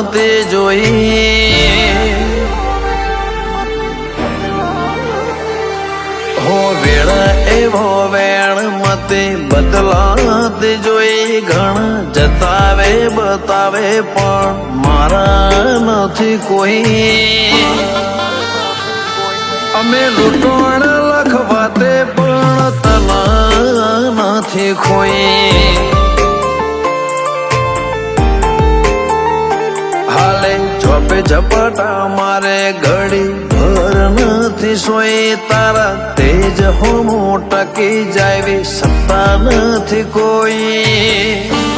તે જોઈ હો વેળા એવો વેણ મતે બદલાત જોઈ ઘણા જતાવે બતાવે પણ મારા નથી કોઈ અમે લૂંટણ લખવાતે પણ તના નથી ખોઈ હાલે ચોપે ઝપટા મારે ઘડી ભર નથી સોઈ તારા તેજ હોમો ટકી જાવી સત્તા નથી કોઈ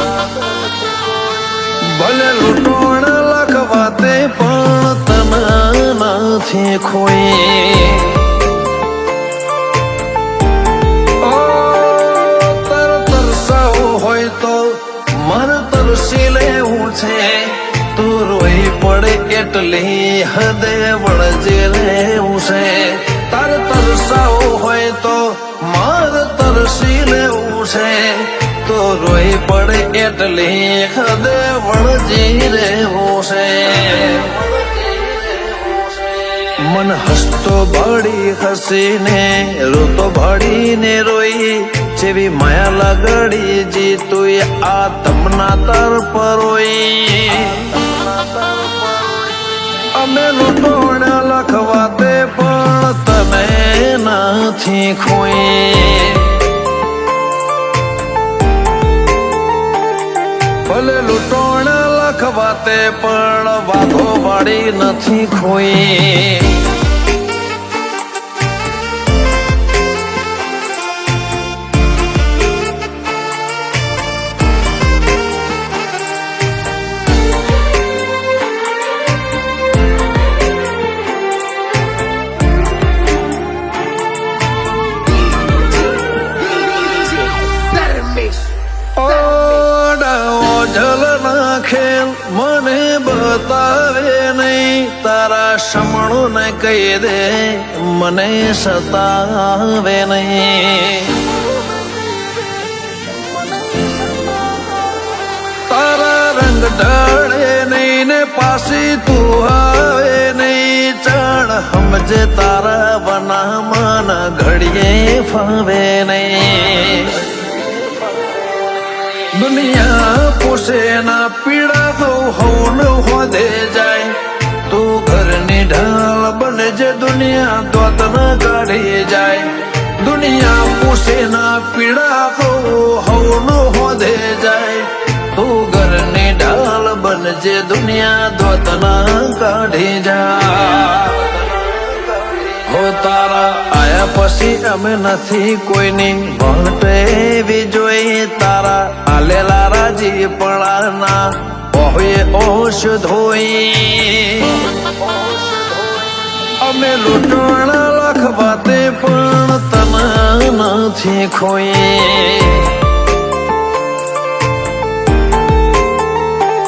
ભલે લૂંટણ લખવાતે પણ તના નથી ખોઈ તરસાવો હોય તો મન તરસી લેવું છે તું રોઈ પડે એટલી હદે વળજે લેવું છે તાર તરસાવો હોય તો માર તરસી લેવું છે તો રોઈ પડે એટલી હદે વળજી રહેવું છે મન હસતો ભાડી હસીને રોતો ભાડીને રોઈ જેવી માયા લગડી જીતું આ તમના તર પરોઈ અમે લૂંટણ લખવાતે પણ તમે નથી ખોઈ ભલે લૂંટણ લખવાતે પણ વાઘો વાળી નથી ખોઈ ખેલ મને બતાવે નહીં તારા સમણું ને કહી દે મને સતાવે નહીં તારા રંગ ઢળે નહીં ને પાછી તું આવે નહીં ચાણ સમજે તારા વનામાં ઘડીએ ફાવે નહીં દુનિયા પોષે ના પીડા તો હવન હોદે જાય તું ઘરની ઢાલ બને જે દુનિયા દોત ન કાઢી જાય દુનિયા પોષે ના પીડા તો હવન હોદે જાય તું ઘરની ઢાલ બને જે દુનિયા દોત ન કાઢી જાય હો તારા આયા પછી અમે નથી કોઈની ભણતે એવી જોઈ તારા આલેલા રાજી પળાના ઓહે ઓશ ધોઈ અમે લૂંટણ લખવાતે પણ તને નથી ખોઈ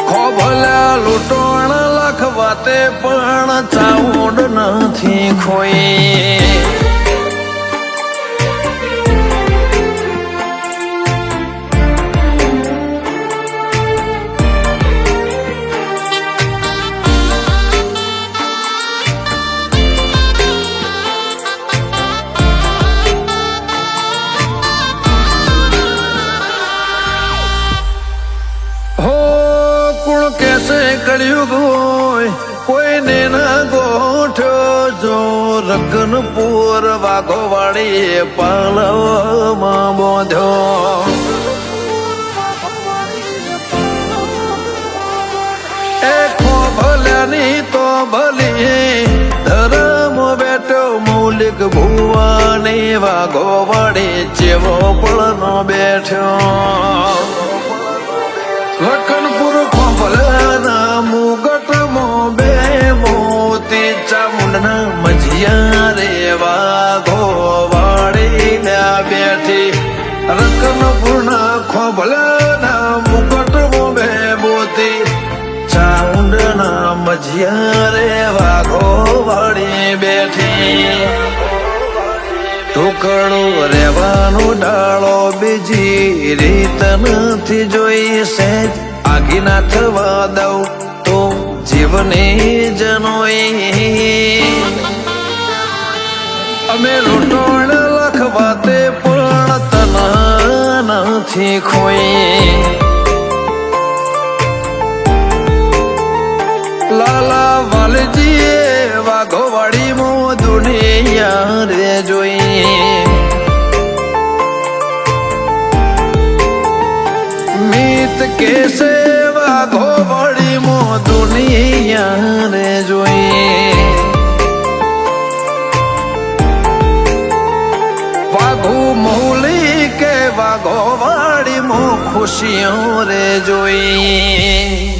ખો ભલા લૂંટણ લખવાતે પણ ચાઉંડ નથી ખોઈ કળિયુગ હોય કોઈને ના ગોઠ્યો જો રગનપુર વાઘો વાળી પાલવમાં બોધ્યો એ ખો ભલ્યાની તો ભલી ધર્મ બેઠો મૌલિક ભુવાની વાઘો વાળી જેવો પળનો બેઠ્યો લખનપુર ખોભલાના મુગટમાં બે મોતી ચામુંડના મજિયા રે વાઘો વાળી બેઠી લખનપુરના ખોભલાના મુગટમાં બે મોતી ચામુંડના મજિયા રે વાઘો વાળી બેઠી ટુકડું રહેવાનું ડાળો બીજી રીત નથી જોઈ સેજ આગી ના થવા દઉં જોઈ અમે લૂંટણ લખવા તે પણ તન નથી ખોઈ લાલા વાલજીએ વાઘોવાડી મો દુનિયા રે જોઈ મીત કેસે વાઘોવાડી મો દુનિયા રે જોઈ વાઘો મૌલી કે વાઘોવાડી મો ખુશીઓ રે જોઈ